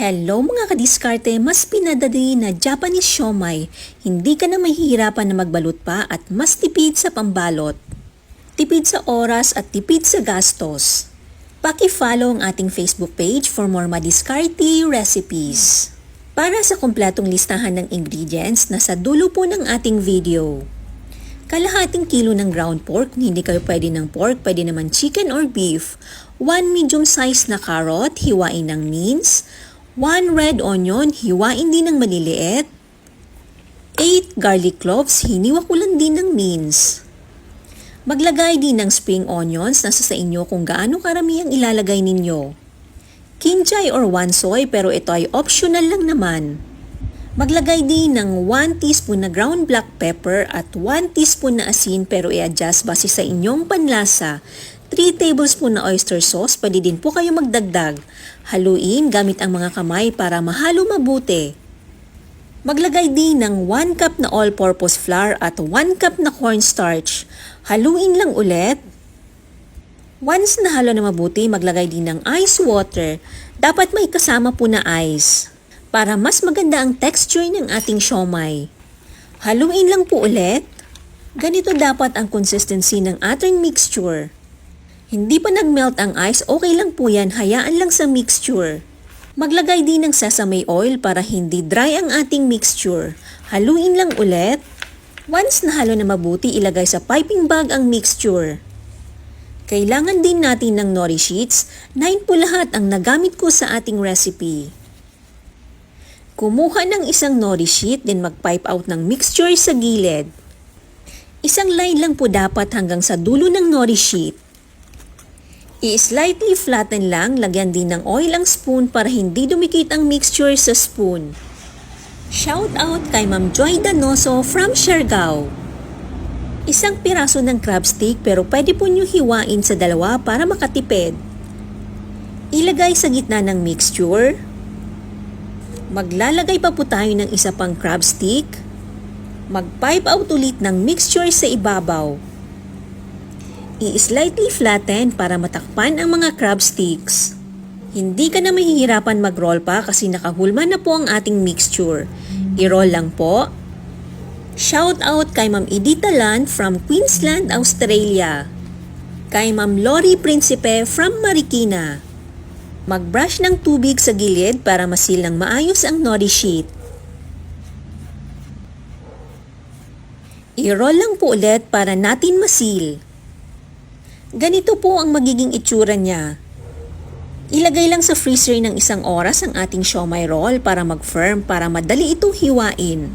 Hello mga kadiskarte, mas pinadali na Japanese siomai. Hindi ka na mahihirapan na magbalot pa at mas tipid sa pambalot. Tipid sa oras at tipid sa gastos. Paki-follow ang ating Facebook page for more madiskarte recipes. Para sa kumpletong listahan ng ingredients, nasa dulo po ng ating video. Kalahating kilo ng ground pork, kung hindi kayo pwede ng pork, pwede naman chicken or beef. 1 medium size na carrot, hiwain ng mince. 1 red onion, hiwain din ng maliliit. 8 garlic cloves, hiniwa ko lang din ng mince. Maglagay din ng spring onions, nasa sa inyo kung gaano karami ang ilalagay ninyo. Kimchi or wansoy, pero ito ay optional lang naman. Maglagay din ng 1 teaspoon na ground black pepper at 1 teaspoon na asin, pero i-adjust base sa inyong panlasa. 3 tablespoon na oyster sauce, pwede din po kayo magdagdag. Haluin gamit ang mga kamay para mahalo mabuti. Maglagay din ng 1 cup na all-purpose flour at 1 cup na cornstarch. Haluin lang ulit. Once nahalo na mabuti, maglagay din ng ice water. Dapat may kasama po na ice para mas maganda ang texture ng ating siomai. Haluin lang po ulit. Ganito dapat ang consistency ng ating mixture. Hindi pa nag-melt ang ice, okay lang po yan, hayaan lang sa mixture. Maglagay din ng sesame oil para hindi dry ang ating mixture. Haluin lang ulit. Once nahalo na mabuti, ilagay sa piping bag ang mixture. Kailangan din natin ng nori sheets. 9 po lahat ang nagamit ko sa ating recipe. Kumuha ng isang nori sheet, then mag-pipe out ng mixture sa gilid. Isang line lang po dapat hanggang sa dulo ng nori sheet. I-slightly flatten lang, lagyan din ng oil ang spoon para hindi dumikit ang mixture sa spoon. Shout out kay Ma'am Joy Danoso from Siargao. Isang piraso ng crab stick, pero pwede po nyo hiwain sa dalawa para makatipid. Ilagay sa gitna ng mixture. Maglalagay pa po tayo ng isa pang crab stick. Mag-pipe out ulit ng mixture sa ibabaw. I-slightly flatten para matakpan ang mga crab sticks. Hindi ka na mahihirapan mag-roll pa kasi nakahulma na po ang ating mixture. I-roll lang po. Shout out kay Ma'am Edita Land from Queensland, Australia. Kay Ma'am Lori Principe from Marikina. Mag-brush ng tubig sa gilid para masil ng maayos ang nori sheet. I-roll lang po ulit para natin masil. Ganito po ang magiging itsura niya. Ilagay lang sa freezer ng 1 oras ang ating siomai roll para mag-firm para madali itong hiwain.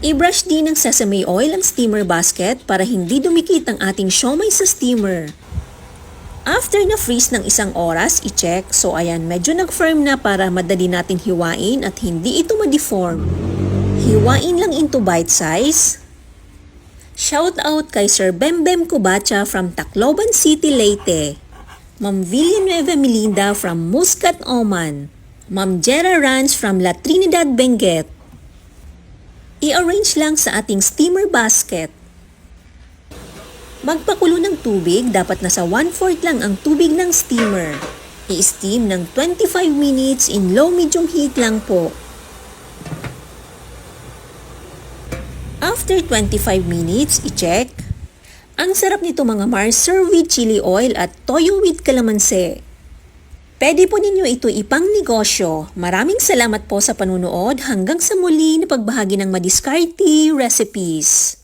I-brush din ng sesame oil ang steamer basket para hindi dumikit ang ating siomai sa steamer. After na freeze ng 1 oras, i-check. So ayan, medyo nag-firm na para madali natin hiwain at hindi ito ma-deform. Hiwain lang into bite size. Shout out kay Sir Bembem Kubacha from Tacloban City, Leyte. Ma'am Villanueva Melinda from Muscat, Oman. Ma'am Jera Ranch from La Trinidad, Benguet. I-arrange lang sa ating steamer basket. Magpakulo ng tubig, dapat nasa 1/4 lang ang tubig ng steamer. I-steam ng 25 minutes in low-medium heat lang po. After 25 minutes, i-check. Ang sarap nito mga Mars, serve with chili oil at toyo with kalamansi. Pwede po ninyo ito ipang negosyo. Maraming salamat po sa panunood. Hanggang sa muli na pagbahagi ng madiskarte recipes.